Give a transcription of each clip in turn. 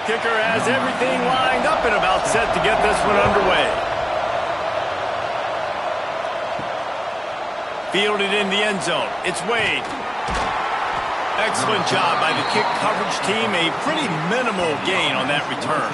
Kicker has everything lined up and about set to get this one underway. Fielded in the end zone. It's Wade. Excellent job by the kick coverage team. A pretty minimal gain on that return.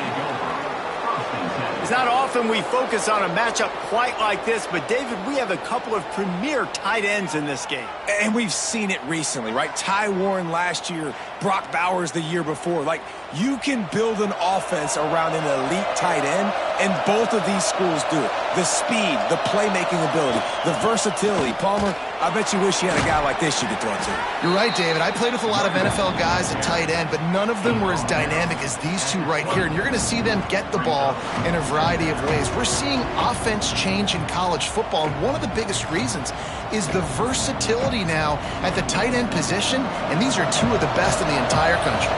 It's not often we focus on a matchup quite like this, but David, we have a couple of premier tight ends in this game. And we've seen it recently, right? Ty Warren last year, Brock Bowers the year before. Like, you can build an offense around an elite tight end, and both of these schools do it. The speed, the playmaking ability, the versatility. Palmer, I bet you wish you had a guy like this you could throw to. You're right, David. I played with a lot of NFL guys at tight end, but none of them were as dynamic as these two right here. And you're going to see them get the ball in a variety of ways. We're seeing offense change in college football, and one of the biggest reasons is the versatility now at the tight end position, and these are two of the best in the entire country.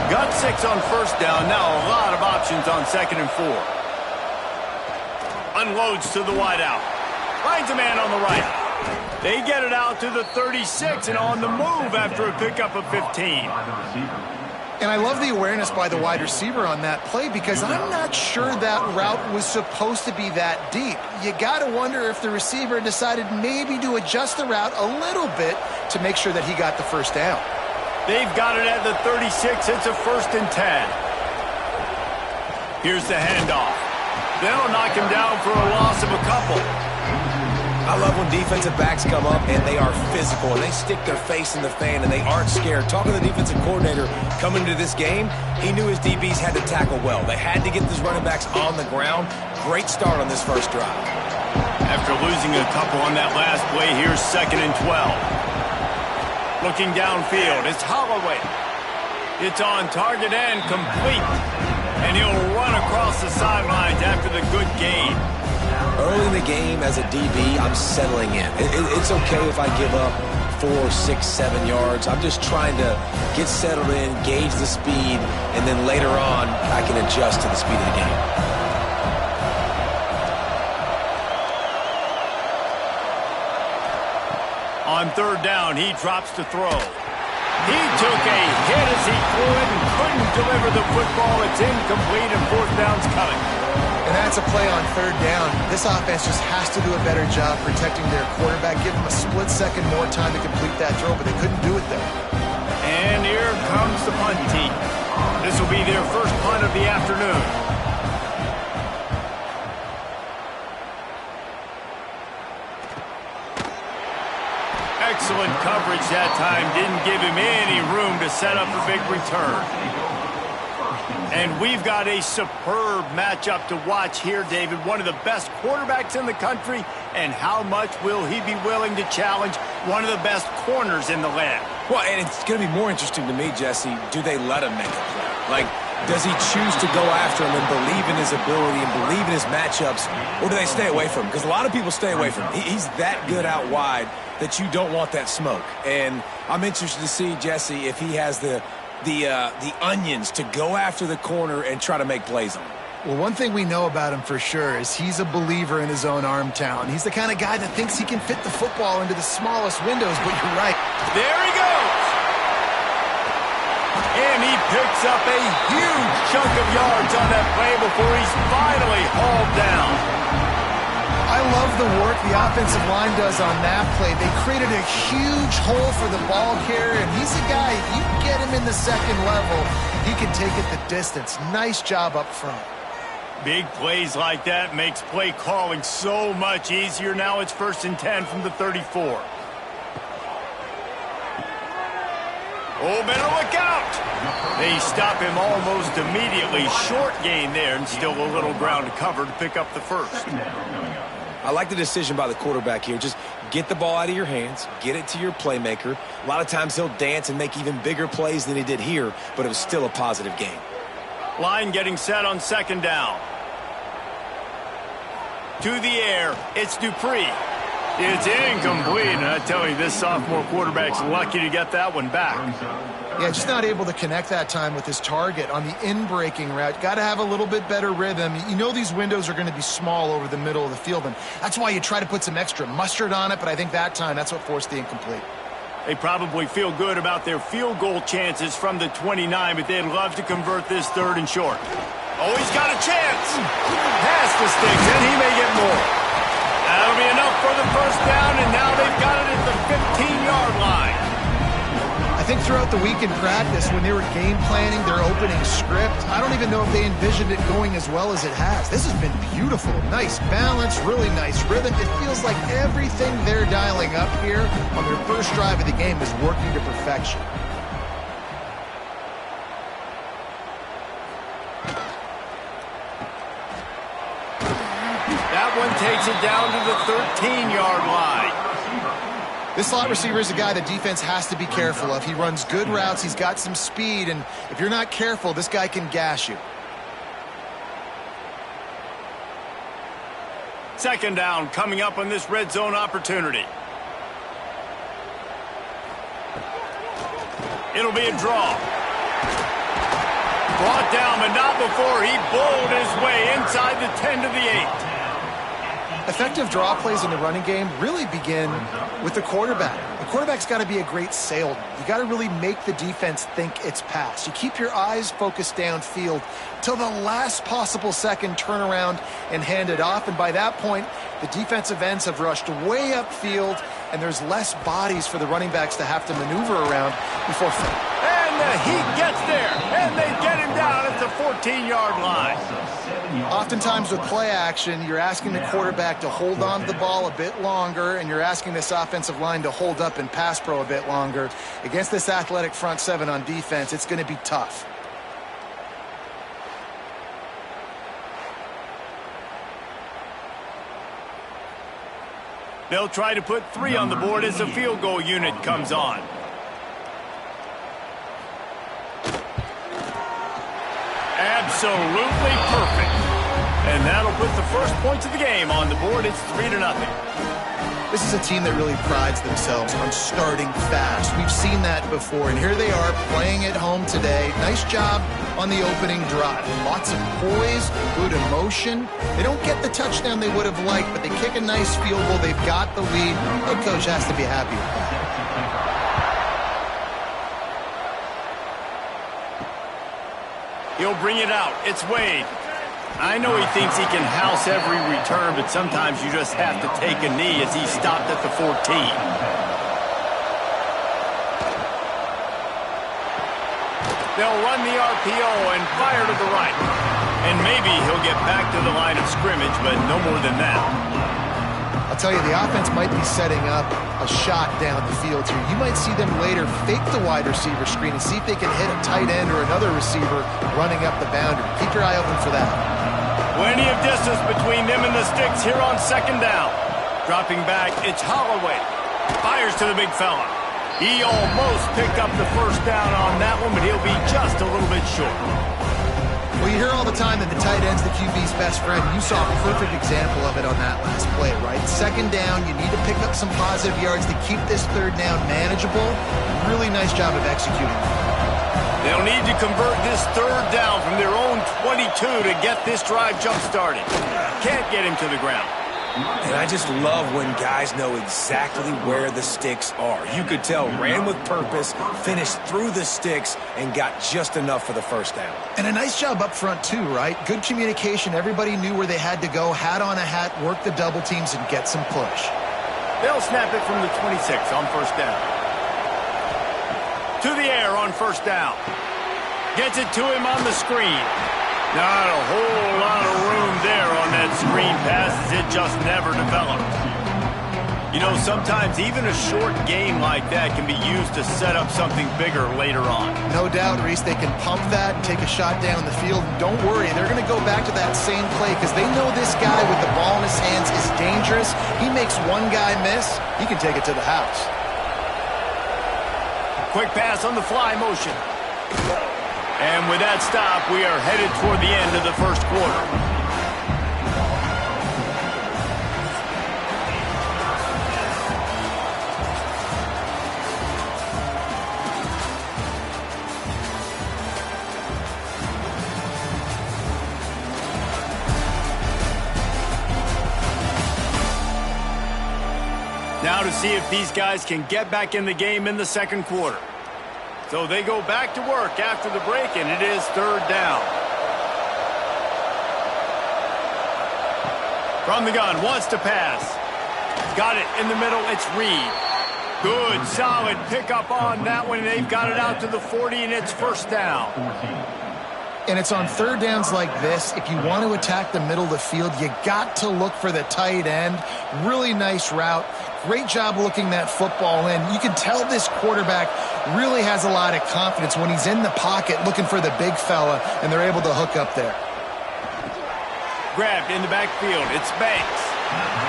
Got 6 on first down. Now a lot of options on 2nd and 4. Unloads to the wideout. Finds a man on the right. They get it out to the 36 and on the move after a pickup of 15. And I love the awareness by the wide receiver on that play because I'm not sure that route was supposed to be that deep. You got to wonder if the receiver decided maybe to adjust the route a little bit to make sure that he got the first down. They've got it at the 36. It's a 1st and 10. Here's the handoff. They'll knock him down for a loss of a couple. I love when defensive backs come up and they are physical and they stick their face in the fan and they aren't scared. Talking to the defensive coordinator coming into this game, he knew his DBs had to tackle well. They had to get these running backs on the ground. Great start on this first drive. After losing a couple on that last play, here's 2nd and 12. Looking downfield, it's Holloway. It's on target and complete. And he'll run across the sidelines after the good gain. Early in the game, as a DB, I'm settling in. It's okay if I give up 4, 6, 7 yards. I'm just trying to get settled in, gauge the speed, and then later on, I can adjust to the speed of the game. On 3rd down, he drops to throw. He took a hit as he threw it and couldn't deliver the football. It's incomplete and 4th down's coming. And that's a play on 3rd down. This offense just has to do a better job protecting their quarterback. Give them a split second more time to complete that throw, but they couldn't do it there. And here comes the punt team. This will be their first punt of the afternoon. Excellent coverage that time. Didn't give him any room to set up a big return. And we've got a superb matchup to watch here, David. One of the best quarterbacks in the country. And how much will he be willing to challenge one of the best corners in the land? Well, and it's going to be more interesting to me, Jesse, do they let him make a play? Like, does he choose to go after him and believe in his ability and believe in his matchups, or do they stay away from him? Because a lot of people stay away from him. He's that good out wide that you don't want that smoke. And I'm interested to see, Jesse, if he has the onions to go after the corner and try to make plays on him. Well, one thing we know about him for sure is he's a believer in his own arm talent. He's the kind of guy that thinks he can fit the football into the smallest windows, but you're right. There he goes! And he picks up a huge chunk of yards on that play before he's finally hauled down. I love the work the offensive line does on that play. They created a huge hole for the ball carrier, and he's a guy, if you get him in the 2nd level, he can take it the distance. Nice job up front. Big plays like that makes play calling so much easier. Now it's 1st and 10 from the 34. Oh, better look out! They stop him almost immediately. Short gain there, and still a little ground to cover to pick up the 1st. I like the decision by the quarterback here. Just get the ball out of your hands, get it to your playmaker. A lot of times he'll dance and make even bigger plays than he did here, but it was still a positive game. Line getting set on 2nd down. To the air, it's Dupree. It's incomplete, and I tell you, this sophomore quarterback's lucky to get that one back. Yeah, just not able to connect that time with his target on the in-breaking route. Got to have a little bit better rhythm. You know these windows are going to be small over the middle of the field, and that's why you try to put some extra mustard on it, but I think that time that's what forced the incomplete. They probably feel good about their field goal chances from the 29, but they'd love to convert this 3rd and short. Oh, he's got a chance. Past the sticks, and he may get more. That'll be enough for the first down, and now they've got it at the 15-yard line. I think throughout the week in practice, when they were game planning their opening script, I don't even know if they envisioned it going as well as it has. This has been beautiful. Nice balance, really nice rhythm. It feels like everything they're dialing up here on their first drive of the game is working to perfection. That one takes it down to the 13-yard line. This slot receiver is a guy the defense has to be careful of. He runs good routes. He's got some speed, and if you're not careful, this guy can gash you. 2nd down coming up on this red zone opportunity. It'll be a draw. Brought down, but not before he bowled his way inside the 10 to the 8. Effective draw plays in the running game really begin with the quarterback. The quarterback's got to be a great salesman. You got to really make the defense think it's pass. You keep your eyes focused downfield till the last possible second, turn around and hand it off. And by that point, the defensive ends have rushed way upfield, and there's less bodies for the running backs to have to maneuver around before. And he gets there, and they get him down at the 14-yard line. Oftentimes with play action, you're asking the quarterback to hold on to the ball a bit longer, and you're asking this offensive line to hold up in pass pro a bit longer. Against this athletic front seven on defense, it's going to be tough. They'll try to put 3 on the board as the field goal unit comes on. Absolutely perfect. And that'll put the first points of the game on the board. It's 3-0. This is a team that really prides themselves on starting fast. We've seen that before, and here they are playing at home today. Nice job on the opening drive. Lots of poise, good emotion. They don't get the touchdown they would have liked, but they kick a nice field goal. They've got the lead. Head coach has to be happy with that. He'll bring it out. It's Wade. I know he thinks he can house every return, but sometimes you just have to take a knee as he stopped at the 14. They'll run the RPO and fire to the right. And maybe he'll get back to the line of scrimmage, but no more than that. I'll tell you, the offense might be setting up a shot down the field here. You might see them later fake the wide receiver screen and see if they can hit a tight end or another receiver running up the boundary. Keep your eye open for that. Plenty of distance between them and the sticks here on 2nd down. Dropping back, it's Holloway. Fires to the big fella. He almost picked up the first down on that one, but he'll be just a little bit short. Well, you hear all the time that the tight end's the QB's best friend. You saw a perfect example of it on that last play, right? 2nd down, you need to pick up some positive yards to keep this 3rd down manageable. Really nice job of executing. They'll need to convert this 3rd down from their own 22 to get this drive jump-started. Can't get him to the ground. And I just love when guys know exactly where the sticks are. You could tell, ran with purpose, finished through the sticks, and got just enough for the first down. And a nice job up front, too, right? Good communication. Everybody knew where they had to go, hat on a hat, work the double teams, and get some push. They'll snap it from the 26 on 1st down. To the air on 1st down. Gets it to him on the screen. Not a whole lot of room there on that screen pass as it just never developed. You know, sometimes even a short game like that can be used to set up something bigger later on. No doubt, Reese, they can pump that and take a shot down the field. And don't worry, they're going to go back to that same play because they know this guy with the ball in his hands is dangerous. He makes one guy miss, he can take it to the house. Quick pass on the fly motion. And with that stop, we are headed toward the end of the 1st quarter. Now to to see if these guys can get back in the game in the second quarter. So they go back to work after the break, and it is third down. From the gun, wants to pass. Got it in the middle, it's Reed. Good, solid pickup on that one. They've got it out to the 40, and it's first down. And it's on third downs like this. If you want to attack the middle of the field, you got to look for the tight end. Really nice route. Great job looking that football in. You can tell this quarterback really has a lot of confidence when he's in the pocket looking for the big fella, and they're able to hook up there. Grabbed in the backfield. It's Banks.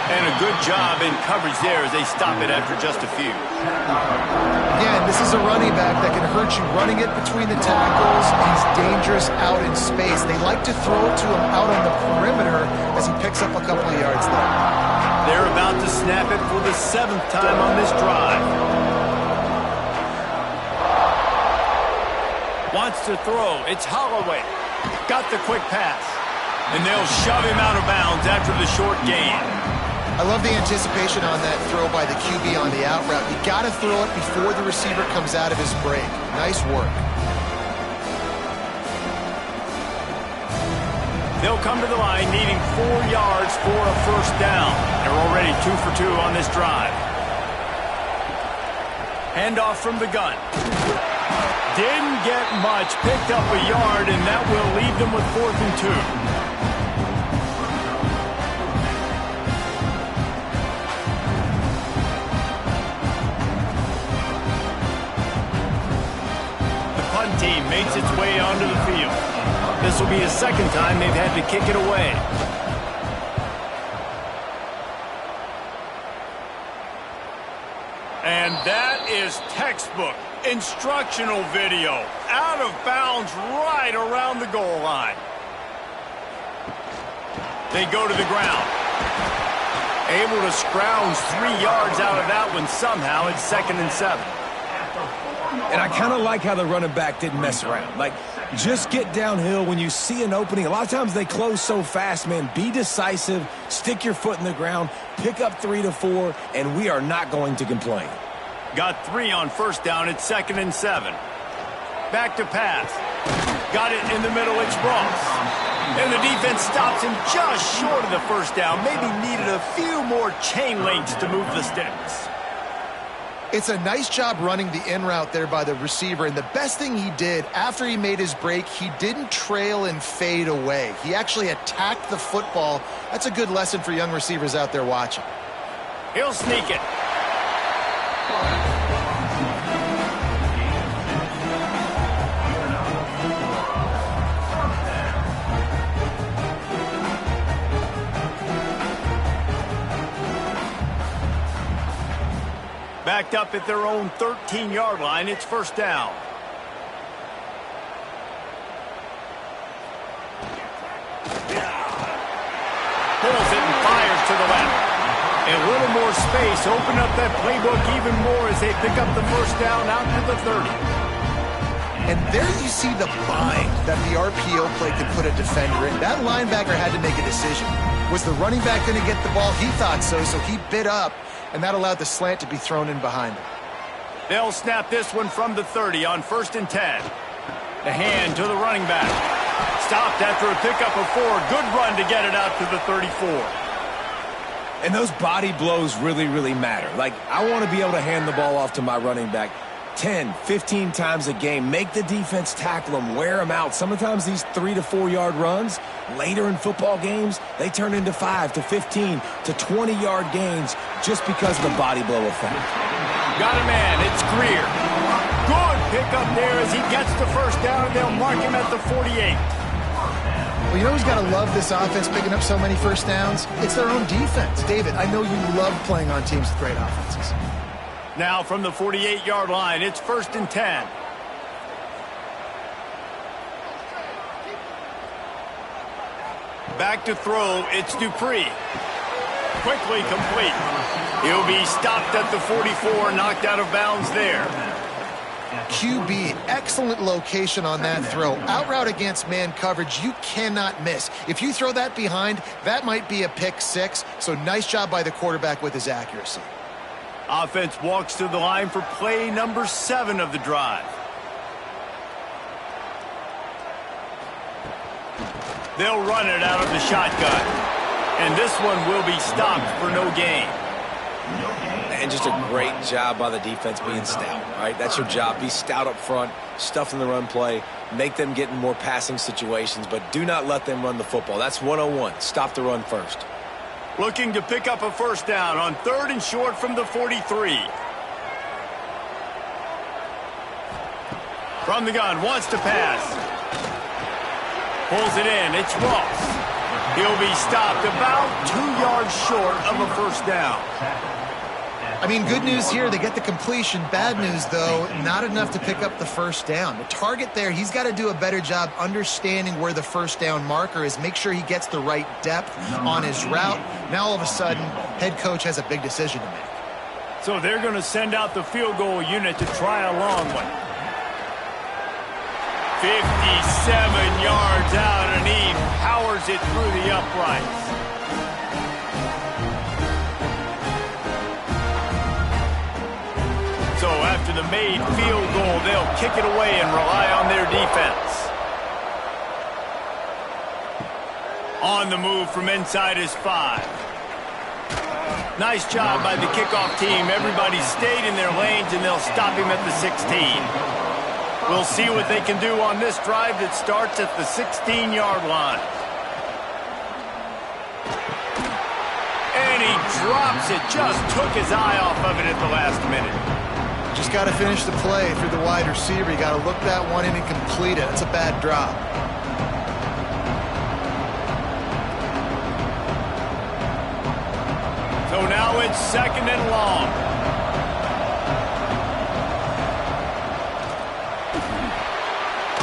And a good job in coverage there as they stop it after just a few. Again, this is a running back that can hurt you running it between the tackles. He's dangerous out in space. They like to throw it to him out on the perimeter as he picks up a couple of yards there. They're about to snap it for the 7th time on this drive. Wants to throw. It's Holloway. Got the quick pass. And they'll shove him out of bounds after the short gain. I love the anticipation on that throw by the QB on the out route. You got to throw it before the receiver comes out of his break. Nice work. They'll come to the line needing 4 yards for a first down. They're already 2 for 2 on this drive. Handoff from the gun. Didn't get much. Picked up a yard, and that will leave them with 4th and 2. Team makes its way onto the field. This will be the second time they've had to kick it away. And that is textbook instructional video. Out of bounds right around the goal line. They go to the ground. Able to scrounge 3 yards out of that one somehow. It's 2nd and 7. And I kind of like how the running back didn't mess around. Like, just get downhill when you see an opening. A lot of times they close so fast, man. Be decisive, stick your foot in the ground, pick up 3 to 4, and we are not going to complain. Got 3 on first down. It's 2nd and 7. Back to pass. Got it in the middle. It's Ross. And the defense stops him just short of the first down. Maybe needed a few more chain links to move the sticks. It's a nice job running the in route there by the receiver, and the best thing he did after he made his break, he didn't trail and fade away. He actually attacked the football. That's a good lesson for young receivers out there watching. He'll sneak it. Backed up at their own 13-yard line. It's first down. Pulls it and fires to the left. A little more space. Open up that playbook even more as they pick up the first down out to the 30. And there you see the bind that the RPO play can put a defender in. That linebacker had to make a decision. Was the running back going to get the ball? He thought so, so he bit up, and that allowed the slant to be thrown in behind him. They'll snap this one from the 30 on 1st and 10. The hand to the running back. Stopped after a pickup of 4. Good run to get it out to the 34. And those body blows really, really matter. Like, I want to be able to hand the ball off to my running back 10, 15 times a game. Make the defense tackle them, wear them out. Sometimes these 3 to 4 yard runs, later in football games, they turn into 5 to 15 to 20 yard gains just because of the body blow effect. Got a man. It's Greer. Good pickup there as he gets the first down, and they'll mark him at the 48. Well, you know who's got to love this offense picking up so many first downs? It's their own defense. David, I know you love playing on teams with great offenses. Now from the 48-yard line, it's 1st and 10. Back to throw, it's Dupree. Quickly complete. He'll be stopped at the 44, knocked out of bounds there. QB, excellent location on that throw. Out route against man coverage, you cannot miss. If you throw that behind, that might be a pick 6, so nice job by the quarterback with his accuracy. Offense walks to the line for play number 7 of the drive. They'll run it out of the shotgun. And this one will be stopped for no gain. And just a great job by the defense being stout, right? That's your job. Be stout up front, stuff in the run play, make them get in more passing situations, but do not let them run the football. That's 101. Stop the run first. Looking to pick up a first down on 3rd and short from the 43. From the gun, wants to pass. Pulls it in, it's Ross. He'll be stopped about 2 yards short of a first down. I mean, good news here, they get the completion. Bad news, though, not enough to pick up the first down. The target there, he's got to do a better job understanding where the first down marker is, make sure he gets the right depth on his route. Now, all of a sudden, head coach has a big decision to make. So they're going to send out the field goal unit to try a long one. 57 yards out, and he powers it through the uprights. So after the made field goal, they'll kick it away and rely on their defense. On the move from inside his 5. Nice job by the kickoff team. Everybody stayed in their lanes, and they'll stop him at the 16. We'll see what they can do on this drive that starts at the 16-yard line. And he drops it. Just took his eye off of it at the last minute. Just got to finish the play. If you're the wide receiver, you got to look that one in and complete it. That's a bad drop. So now it's 2nd and long.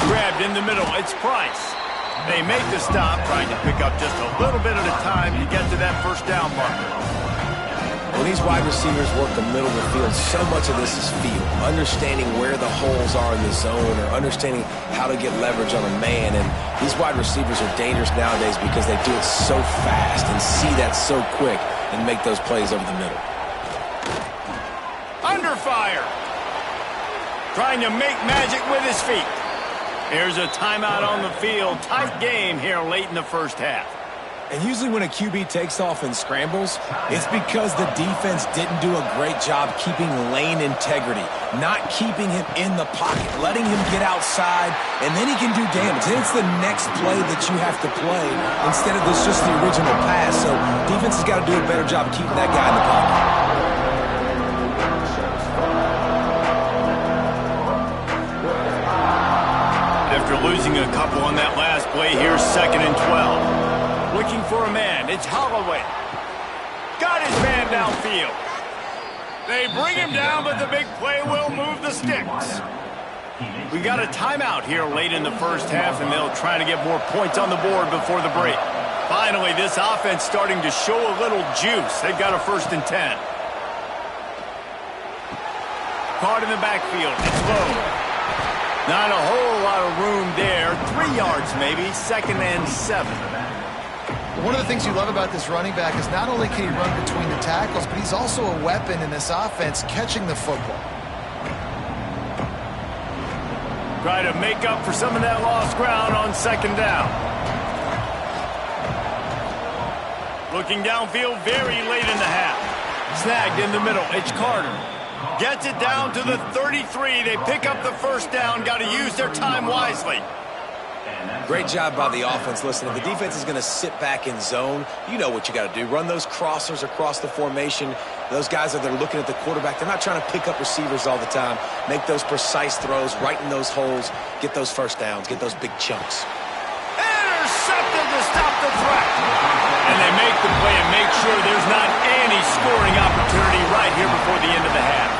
Grabbed in the middle. It's Price. They make the stop, trying to pick up just a little bit at a time to get to that first down marker. When these wide receivers work the middle of the field, so much of this is feel. Understanding where the holes are in the zone or understanding how to get leverage on a man. And these wide receivers are dangerous nowadays because they do it so fast and see that so quick and make those plays over the middle. Under fire. Trying to make magic with his feet. Here's a timeout on the field. Tight game here late in the first half. And usually when a QB takes off and scrambles, it's because the defense didn't do a great job keeping lane integrity, not keeping him in the pocket, letting him get outside, and then he can do damage. Then it's the next play that you have to play instead of this just the original pass. So defense has got to do a better job keeping that guy in the pocket. After losing a couple on that last play, here's 2nd and 12. Looking for a man. It's Holloway. Got his man downfield. They bring him down, but the big play will move the sticks. We got a timeout here late in the first half, and they'll try to get more points on the board before the break. Finally, this offense starting to show a little juice. They've got a 1st and 10. Caught in the backfield. It's low. Not a whole lot of room there. 3 yards maybe. 2nd and 7. One of the things you love about this running back is not only can he run between the tackles, but he's also a weapon in this offense catching the football. Try to make up for some of that lost ground on 2nd down. Looking downfield very late in the half. Snagged in the middle. It's Carter. Gets it down to the 33. They pick up the first down. Got to use their time wisely. Great job by the offense. Listen, if the defense is going to sit back in zone, you know what you got to do. Run those crossers across the formation. Those guys that are looking at the quarterback, they're not trying to pick up receivers all the time. Make those precise throws, right in those holes, get those first downs, get those big chunks. Intercepted to stop the threat. And they make the play and make sure there's not any scoring opportunity right here before the end of the half.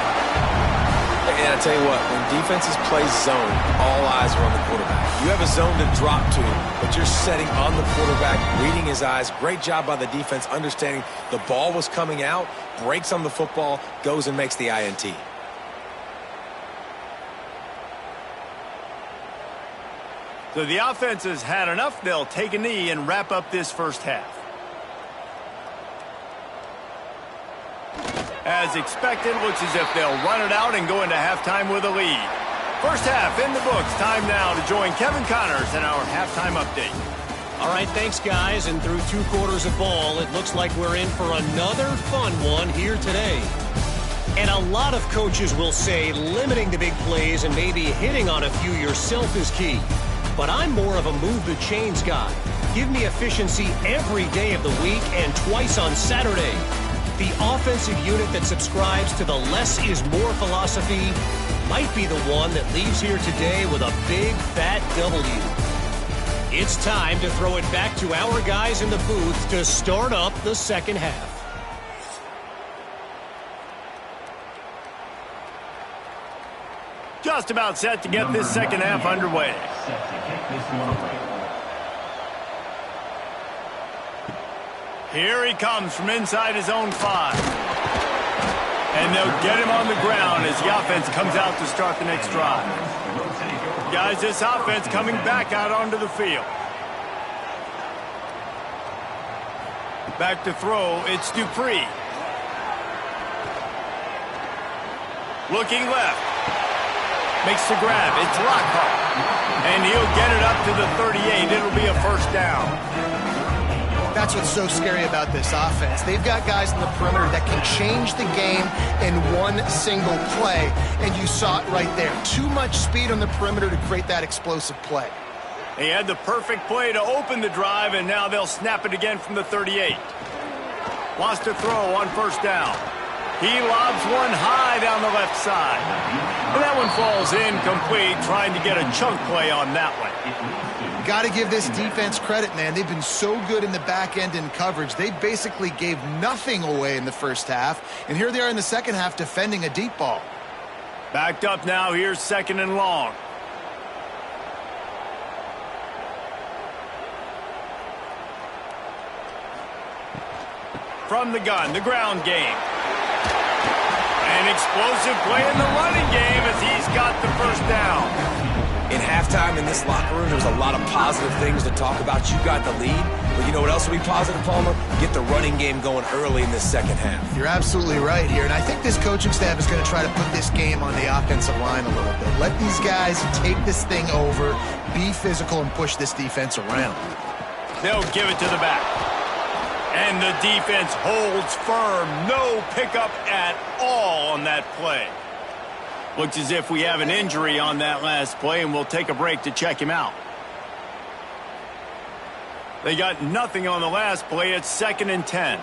And I tell you what, when defenses play zone, all eyes are on the quarterback. You have a zone to drop to, but you're setting on the quarterback, reading his eyes. Great job by the defense, understanding the ball was coming out, breaks on the football, goes and makes the INT. So the offense has had enough. They'll take a knee and wrap up this first half. As expected, looks as if they'll run it out and go into halftime with a lead. First half in the books. Time now to join Kevin Connors in our halftime update. All right, thanks, guys. And through 2 quarters of ball, it looks like we're in for another fun one here today. And a lot of coaches will say limiting the big plays and maybe hitting on a few yourself is key. But I'm more of a move the chains guy. Give me efficiency every day of the week and twice on Saturday. The offensive unit that subscribes to the less is more philosophy might be the one that leaves here today with a big fat W. It's time to throw it back to our guys in the booth to start up the second half. Just about set to get this second half underway. Here he comes from inside his own 5. And they'll get him on the ground as the offense comes out to start the next drive. Guys, this offense coming back out onto the field. Back to throw, it's Dupree. Looking left. Makes the grab, it's Lockhart. And he'll get it up to the 38. It'll be a first down. That's what's so scary about this offense. They've got guys in the perimeter that can change the game in one single play, and you saw it right there. Too much speed on the perimeter to create that explosive play. He had the perfect play to open the drive, and now they'll snap it again from the 38. Wants to throw on first down. He lobs one high down the left side. And that one falls incomplete, trying to get a chunk play on that one. Got to give this defense credit, man. They've been so good in the back end in coverage. They basically gave nothing away in the first half. And here they are in the second half defending a deep ball. Backed up now. Here's second and long. From the gun, the ground game. An explosive play in the running game as he's got the first down. In halftime in this locker room, there's a lot of positive things to talk about. You got the lead, but you know what else will be positive, Palmer? Get the running game going early in this second half. You're absolutely right here, and I think this coaching staff is going to try to put this game on the offensive line a little bit. Let these guys take this thing over, be physical, and push this defense around. They'll give it to the back. And the defense holds firm. No pickup at all on that play. Looks as if we have an injury on that last play, and we'll take a break to check him out. They got nothing on the last play. It's 2nd and 10.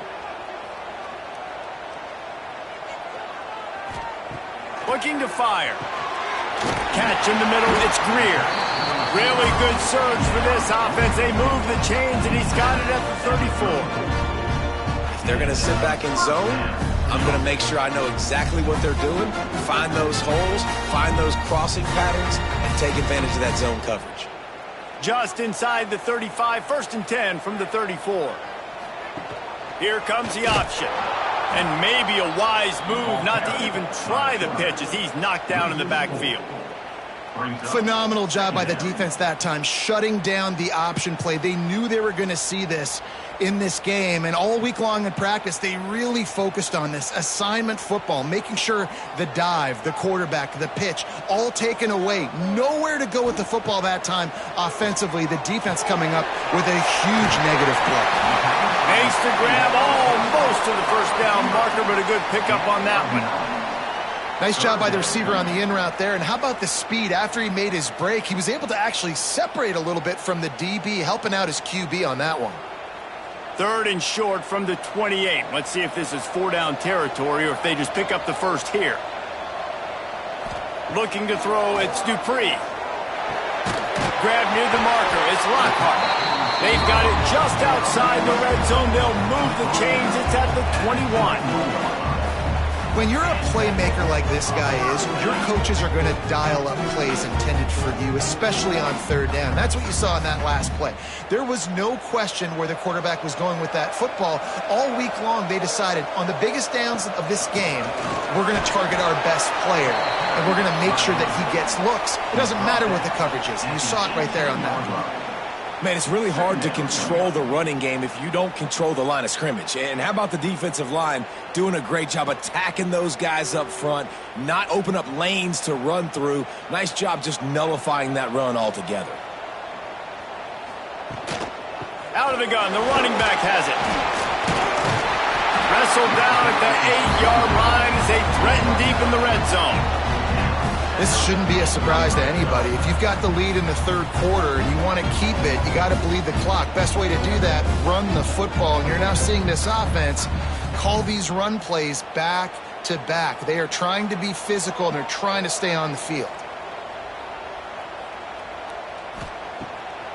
Looking to fire. Catch in the middle. It's Greer. Really good surge for this offense. They move the chains, and he's got it at the 34. If they're going to sit back in zone, I'm going to make sure I know exactly what they're doing, find those holes, find those crossing patterns, and take advantage of that zone coverage. Just inside the 35, 1st and 10 from the 34. Here comes the option. And maybe a wise move not to even try the pitch as he's knocked down in the backfield. Phenomenal job by the defense that time, shutting down the option play. They knew they were going to see this in this game, and all week long in practice, they really focused on this assignment football, making sure the dive, the quarterback, the pitch, all taken away. Nowhere to go with the football that time offensively. The defense coming up with a huge negative play. Makes the grab almost to the first down marker, but a good pickup on that one. Nice job by the receiver on the in route there. And how about the speed? After he made his break, he was able to actually separate a little bit from the DB, helping out his QB on that one. 3rd and short from the 28. Let's see if this is 4-down territory or if they just pick up the first here. Looking to throw, it's Dupree. Grab near the marker, it's Lockhart. They've got it just outside the red zone. They'll move the chains. It's at the 21. When you're a playmaker like this guy is, your coaches are going to dial up plays intended for you, especially on 3rd down. That's what you saw in that last play. There was no question where the quarterback was going with that football. All week long, they decided on the biggest downs of this game, we're going to target our best player, and we're going to make sure that he gets looks. It doesn't matter what the coverage is, and you saw it right there on that one. Man, it's really hard to control the running game if you don't control the line of scrimmage. And how about the defensive line doing a great job attacking those guys up front, not open up lanes to run through. Nice job just nullifying that run altogether. Out of the gun, the running back has it. Wrestled down at the 8-yard line as they threaten deep in the red zone. This shouldn't be a surprise to anybody. If you've got the lead in the third quarter and you want to keep it, you got to bleed the clock. Best way to do that, run the football. And you're now seeing this offense call these run plays back to back. They are trying to be physical, and they're trying to stay on the field.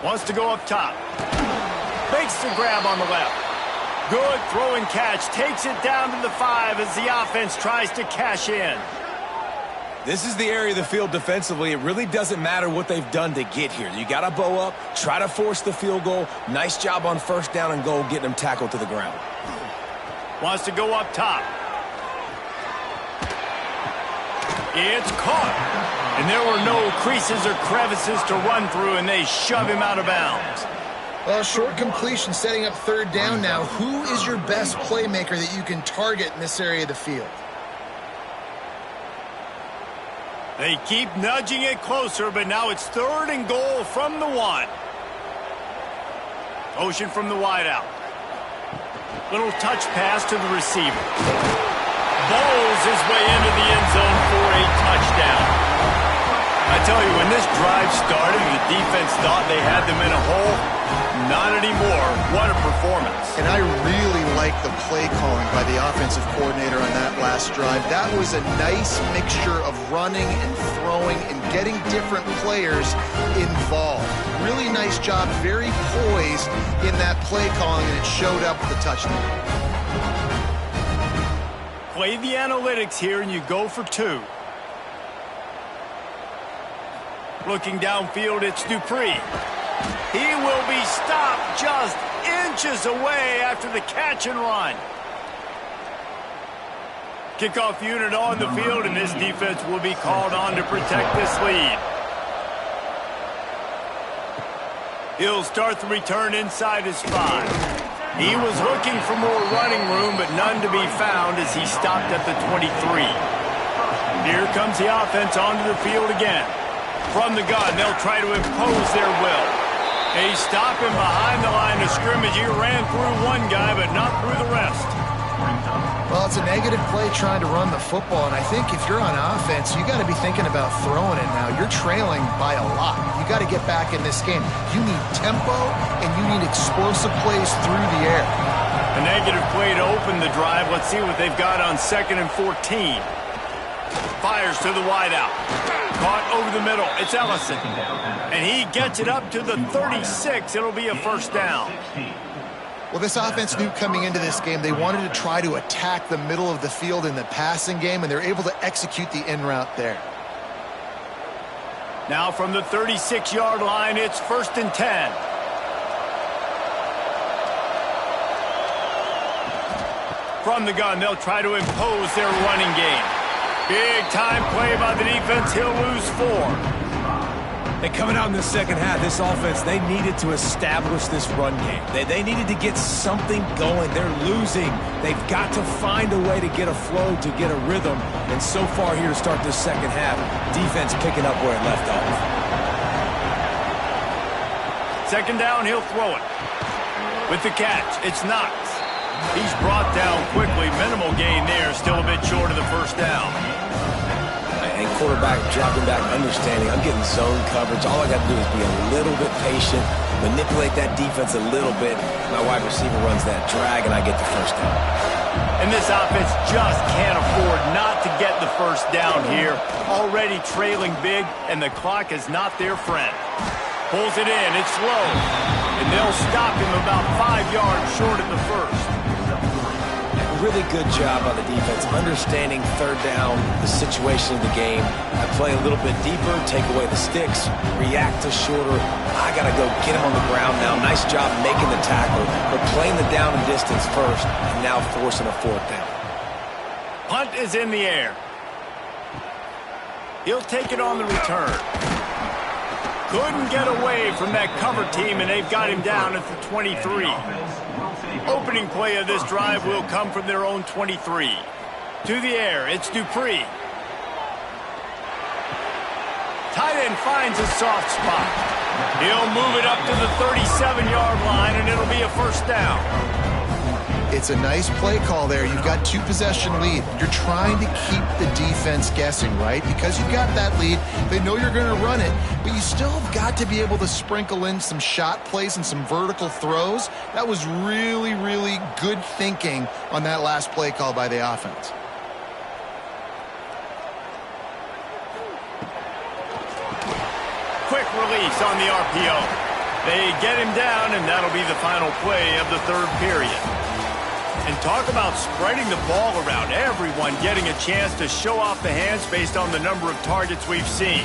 Wants to go up top. Makes the grab on the left. Good throwing catch. Takes it down to the 5 as the offense tries to cash in. This is the area of the field defensively. It really doesn't matter what they've done to get here. You got to bow up, try to force the field goal. Nice job on first down and goal, getting them tackled to the ground. Wants to go up top. It's caught. And there were no creases or crevices to run through, and they shove him out of bounds. Well, short completion setting up third down now. Who is your best playmaker that you can target in this area of the field? They keep nudging it closer, but now it's 3rd and goal from the 1. Motion from the wideout. Little touch pass to the receiver. Bowls his way into the end zone for a touchdown. I tell you, when this drive started, the defense thought they had them in a hole. Not anymore. What a performance. And I really like the play calling by the offensive coordinator on that last drive. That was a nice mixture of running and throwing and getting different players involved. Really nice job, very poised in that play calling, and it showed up with the touchdown. Play the analytics here, and you go for 2. Looking downfield, it's Dupree. He will be stopped just inches away after the catch and run. Kickoff unit on the field, and this defense will be called on to protect this lead. He'll start the return inside his 5. He was looking for more running room, but none to be found as he stopped at the 23. Here comes the offense onto the field again. From the gun, they'll try to impose their will. They stop him behind the line of scrimmage. He ran through one guy, but not through the rest. Well, it's a negative play trying to run the football, and I think if you're on offense, you got to be thinking about throwing it now. You're trailing by a lot. You got to get back in this game. You need tempo, and you need explosive plays through the air. A negative play to open the drive. Let's see what they've got on 2nd and 14. Fires to the wideout. Caught over the middle. It's Ellison. And he gets it up to the 36. It'll be a first down. Well, this offense knew coming into this game they wanted to try to attack the middle of the field in the passing game, and they're able to execute the in route there. Now from the 36-yard line, it's 1st and 10. From the gun, they'll try to impose their running game. Big time play by the defense. He'll lose 4. And coming out in the second half, this offense, they needed to establish this run game. They needed to get something going. They're losing. They've got to find a way to get a flow, to get a rhythm. And so far here to start this second half, defense picking up where it left off. 2nd down, he'll throw it. With the catch, it's Knox. He's brought down quickly. Minimal gain there. Still a bit short of the first down. And quarterback dropping back, understanding I'm getting zone coverage. All I got to do is be a little bit patient, manipulate that defense a little bit. My wide receiver runs that drag, and I get the first down. And this offense just can't afford not to get the first down here. Already trailing big, and the clock is not their friend. Pulls it in. It's low. And they'll stop him about 5 yards short of the first. Really good job on the defense, understanding third down, the situation of the game. I play a little bit deeper, take away the sticks, react to shorter. I got to go get him on the ground now. Nice job making the tackle, but playing the down and distance first, and now forcing a 4th down. Punt is in the air. He'll take it on the return. Couldn't get away from that cover team, and they've got him down at the 23. Opening play of this drive will come from their own 23. To the air, it's Dupree. Tight end finds a soft spot. He'll move it up to the 37-yard line, and it'll be a first down. It's a nice play call there. You've got 2-possession lead. You're trying to keep the defense guessing, right? Because you've got that lead, they know you're going to run it, but you still have got to be able to sprinkle in some shot plays and some vertical throws. That was really, really good thinking on that last play call by the offense. Quick release on the RPO. They get him down, and that'll be the final play of the third period. And talk about spreading the ball around. Everyone getting a chance to show off the hands based on the number of targets we've seen.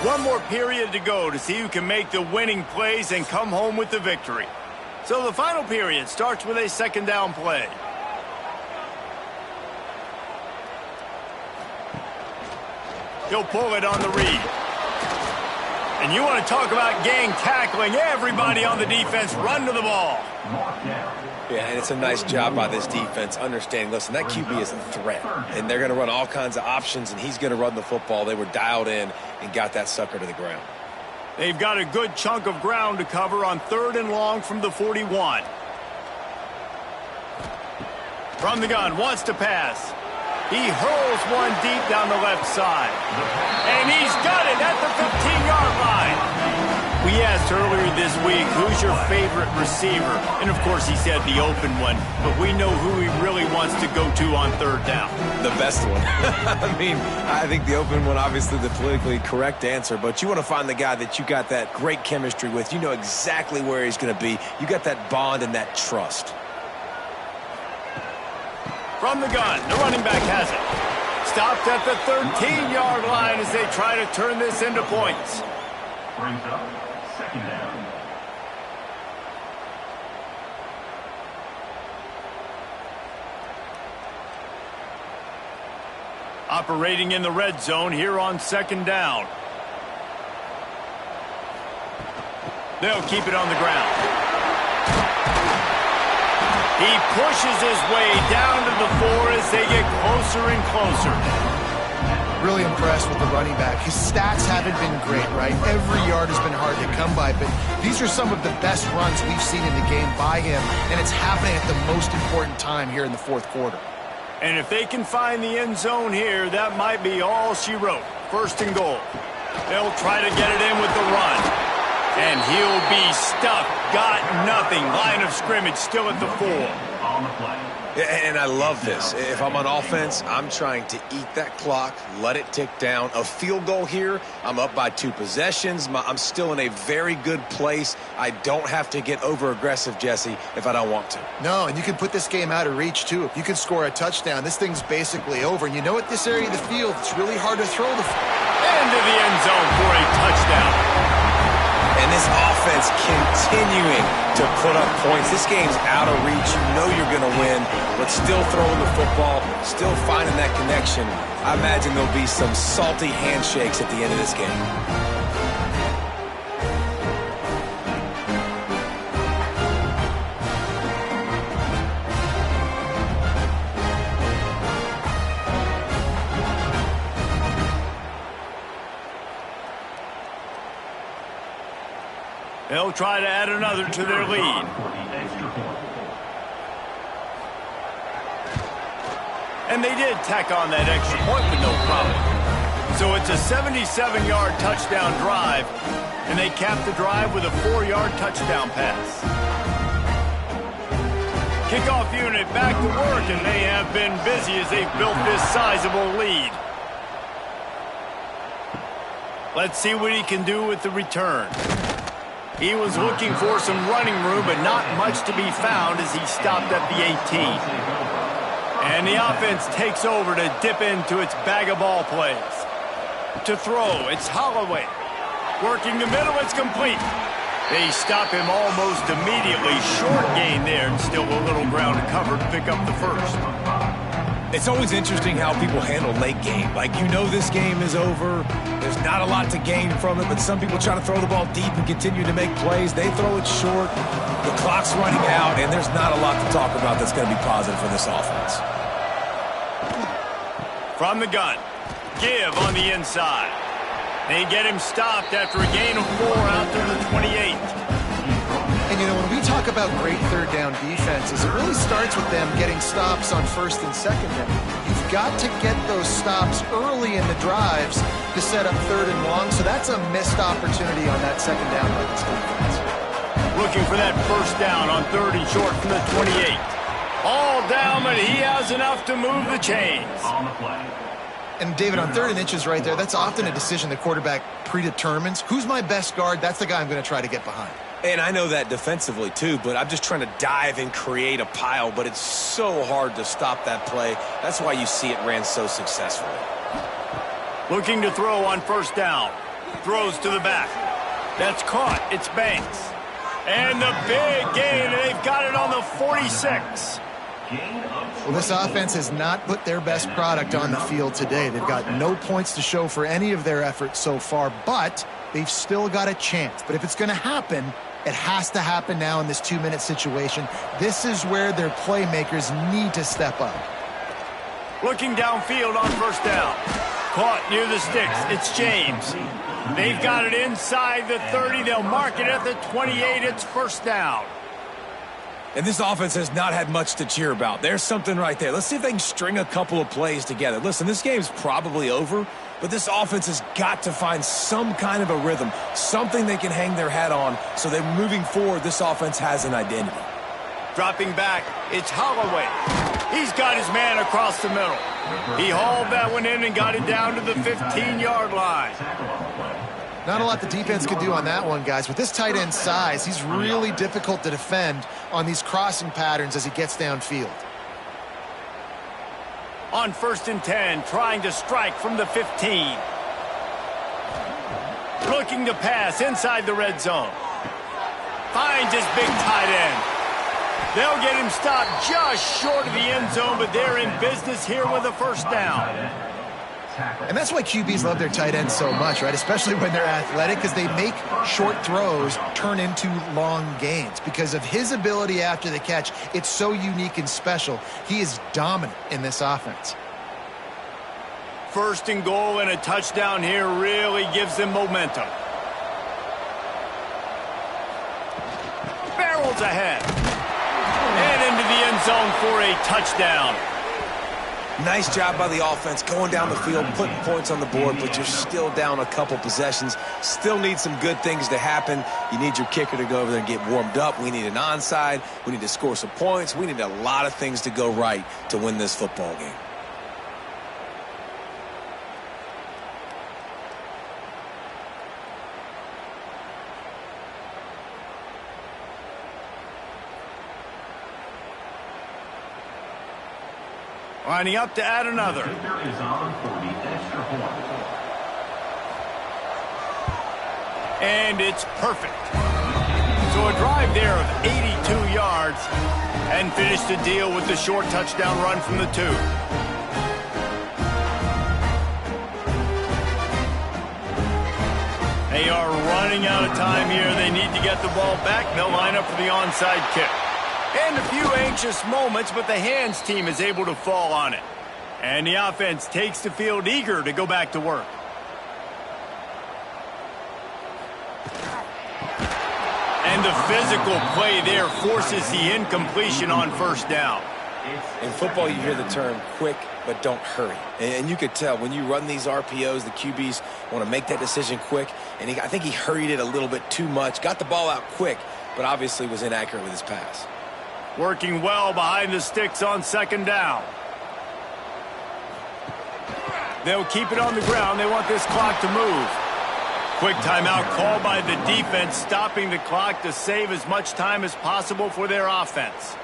One more period to go to see who can make the winning plays and come home with the victory. So the final period starts with a second down play. He'll pull it on the read. And you want to talk about gang tackling. Everybody on the defense run to the ball. Yeah, and it's a nice job by this defense understanding, listen, that QB is a threat, and they're going to run all kinds of options, and he's going to run the football. They were dialed in and got that sucker to the ground. They've got a good chunk of ground to cover on 3rd and long from the 41. From the gun, wants to pass. He hurls one deep down the left side. And he's got it at the 15-yard line. We asked earlier this week, who's your favorite receiver? And, of course, he said the open one. But we know who he really wants to go to on 3rd down. The best one. I mean, I think the open one, obviously the politically correct answer. But you want to find the guy that you got that great chemistry with. You know exactly where he's going to be. You got that bond and that trust. From the gun, the running back has it. Stopped at the 13-yard line as they try to turn this into points. Brings up second down. Operating in the red zone here on 2nd down. They'll keep it on the ground. He pushes his way down to the 4 as they get closer and closer. Really impressed with the running back. His stats haven't been great, right? Every yard has been hard to come by, but these are some of the best runs we've seen in the game by him, and it's happening at the most important time here in the 4th quarter. And if they can find the end zone here, that might be all she wrote. 1st and goal. They'll try to get it in with the run. And he'll be stuck. Got nothing. Line of scrimmage still at the 4. On the play. And I love this. If I'm on offense, I'm trying to eat that clock, let it tick down. A field goal here, I'm up by 2 possessions. I'm still in a very good place. I don't have to get over-aggressive, Jesse, if I don't want to. No, and you can put this game out of reach, too. If you can score a touchdown, this thing's basically over. And you know, at this area of the field, it's really hard to throw the... Into the end zone for a touchdown. And this offense continuing to put up points. This game's out of reach. You know you're going to win, but still throwing the football, still finding that connection. I imagine there'll be some salty handshakes at the end of this game. They'll try to add another to their lead. And they did tack on that extra point with no problem. So it's a 77-yard touchdown drive, and they cap the drive with a 4-yard touchdown pass. Kickoff unit back to work, and they have been busy as they've built this sizable lead. Let's see what he can do with the return. He was looking for some running room, but not much to be found as he stopped at the 18. And the offense takes over to dip into its bag of ball plays. To throw, it's Holloway. Working the middle, it's complete. They stop him almost immediately. Short gain there, and still a little ground to cover to pick up the first. It's always interesting how people handle late game. Like, you know this game is over. There's not a lot to gain from it, but some people try to throw the ball deep and continue to make plays. They throw it short. The clock's running out, and there's not a lot to talk about that's going to be positive for this offense. From the gun, give on the inside. They get him stopped after a gain of 4 out to the 28. And, you know, when we talk about great third down defenses, it really starts with them getting stops on first and second down. You've got to get those stops early in the drives to set up third and long, so that's a missed opportunity on that second down by this defense. Looking for that first down on third and short from the 28. All down, but he has enough to move the chains. On the play. And, David, on 3rd and inches right there, that's often a decision the quarterback predetermines. Who's my best guard? That's the guy I'm going to try to get behind. And I know that defensively, too, but I'm just trying to dive and create a pile, but it's so hard to stop that play. That's why you see it ran so successfully. Looking to throw on first down. Throws to the back. That's caught. It's Banks. And the big gain, and they've got it on the 46. Well, this offense has not put their best product on the field today. They've got no points to show for any of their efforts so far, but they've still got a chance. But if it's going to happen, it has to happen now in this 2-minute situation. This is where their playmakers need to step up. Looking downfield on first down. Caught near the sticks. It's James. They've got it inside the 30. They'll mark it at the 28. It's first down. And this offense has not had much to cheer about. There's something right there. Let's see if they can string a couple of plays together. Listen, this game's probably over, but this offense has got to find some kind of a rhythm, something they can hang their hat on so that moving forward, this offense has an identity. Dropping back, it's Holloway. He's got his man across the middle. He hauled that one in and got it down to the 15-yard line. Not a lot the defense can do on that one, guys. With this tight end size, he's really difficult to defend on these crossing patterns as he gets downfield. On 1st and 10, trying to strike from the 15. Looking to pass inside the red zone. Finds his big tight end. They'll get him stopped just short of the end zone, but they're in business here with a first down. And that's why QBs love their tight ends so much, right? Especially when they're athletic, because they make short throws turn into long gains. Because of his ability after the catch, it's so unique and special. He is dominant in this offense. 1st and goal and a touchdown here really gives them momentum. Barrels ahead. And into the end zone for a touchdown. Nice job by the offense going down the field, putting points on the board, but you're still down a couple possessions. Still need some good things to happen. You need your kicker to go over there and get warmed up. We need an onside. We need to score some points. We need a lot of things to go right to win this football game. Lining up to add another. Is on for the extra point. And it's perfect. So a drive there of 82 yards and finish the deal with the short touchdown run from the 2. They are running out of time here. They need to get the ball back. They'll line up for the onside kick. And a few anxious moments, but the hands team is able to fall on it. And the offense takes the field eager to go back to work. And the physical play there forces the incompletion on first down. In football, you hear the term quick, but don't hurry. And you could tell when you run these RPOs, the QBs want to make that decision quick. And I think he hurried it a little bit too much. Got the ball out quick, but obviously was inaccurate with his pass. Working well behind the sticks on 2nd down. They'll keep it on the ground. They want this clock to move. Quick timeout called by the defense, stopping the clock to save as much time as possible for their offense.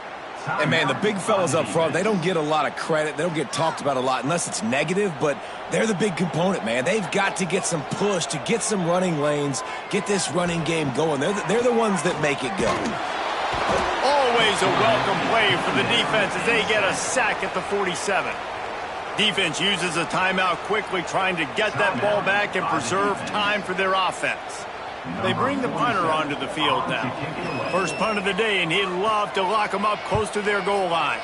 And, man, the big fellas up front, they don't get a lot of credit. They don't get talked about a lot unless it's negative, but they're the big component, man. They've got to get some push, to get some running lanes, get this running game going. They're the ones that make it go. Always a welcome play for the defense as they get a sack at the 47. Defense uses a timeout quickly, trying to get that ball back and preserve time for their offense. They bring the punter onto the field now. First punt of the day, and he'd love to lock them up close to their goal line.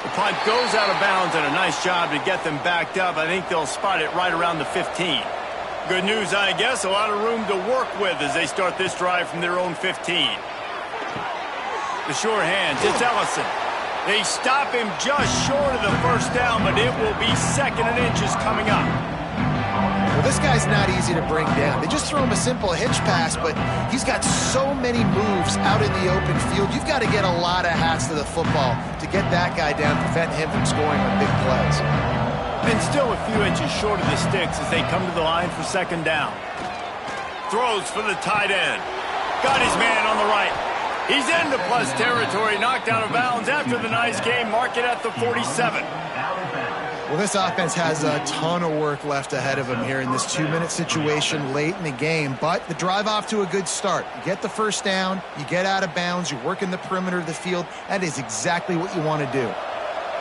The punt goes out of bounds, and a nice job to get them backed up. I think they'll spot it right around the 15. Good news, I guess, a lot of room to work with as they start this drive from their own 15. The sure hands, it's Ellison. They stop him just short of the first down, but it will be second and inches coming up. Well, this guy's not easy to bring down. They just throw him a simple hitch pass, but he's got so many moves out in the open field. You've got to get a lot of hats to the football to get that guy down, prevent him from scoring on big plays. And still a few inches short of the sticks as they come to the line for second down. Throws for the tight end. Got his man on the right. He's into plus territory, knocked out of bounds after the nice game. Mark it at the 47. Well, this offense has a ton of work left ahead of them here in this 2-minute situation late in the game, but the drive off to a good start. You get the first down, you get out of bounds, you work in the perimeter of the field. That is exactly what you want to do.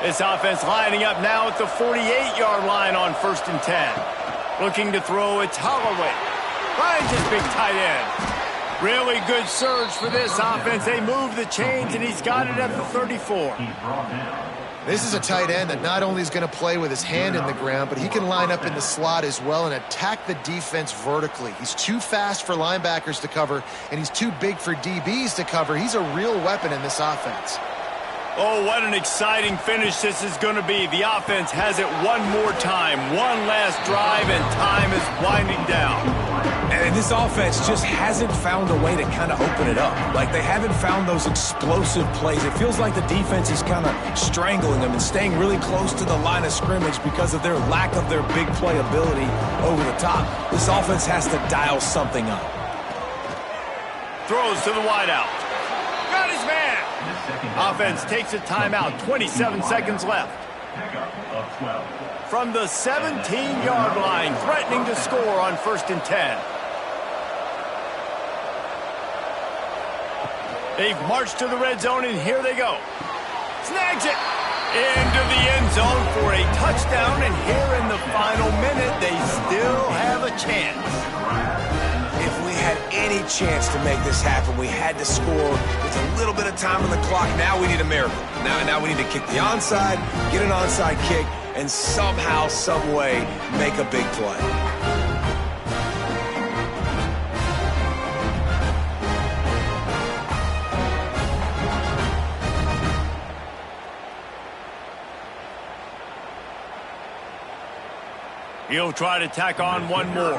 This offense lining up now at the 48-yard line on 1st and 10. Looking to throw, it's Holloway. Finds his big tight end. Really good surge for this offense. They move the chains, and he's got it at the 34. This is a tight end that not only is going to play with his hand in the ground, but he can line up in the slot as well and attack the defense vertically. He's too fast for linebackers to cover, and he's too big for DBs to cover. He's a real weapon in this offense. Oh, what an exciting finish this is going to be. The offense has it one more time. One last drive, and time is winding down. And this offense just hasn't found a way to kind of open it up. Like, they haven't found those explosive plays. It feels like the defense is kind of strangling them and staying really close to the line of scrimmage because of their lack of their big play ability over the top. This offense has to dial something up. Throws to the wideout. Got his man. Offense takes a timeout. 27 seconds left. From the 17-yard line, threatening to score on 1st and 10. They've marched to the red zone, and here they go. Snags it into the end zone for a touchdown, and here in the final minute, they still have a chance. If we had any chance to make this happen, we had to score with a little bit of time on the clock. Now we need a miracle. Now we need to kick the onside, get an onside kick, and somehow, some way, make a big play. He'll try to tack on one more.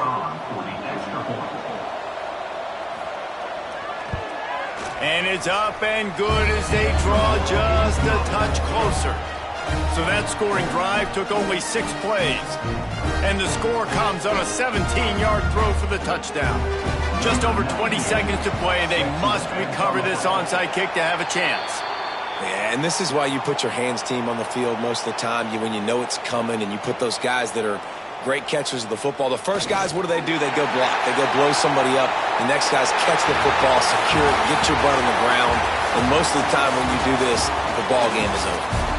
And it's up and good as they draw just a touch closer. So that scoring drive took only 6 plays. And the score comes on a 17-yard throw for the touchdown. Just over 20 seconds to play. They must recover this onside kick to have a chance. Yeah, and this is why you put your hands team on the field most of the time. When you know it's coming, and you put those guys that are great catchers of the football. The first guys, what do? They go block. They go blow somebody up. The next guys catch the football, secure it, get your butt on the ground. And most of the time when you do this, the ball game is over.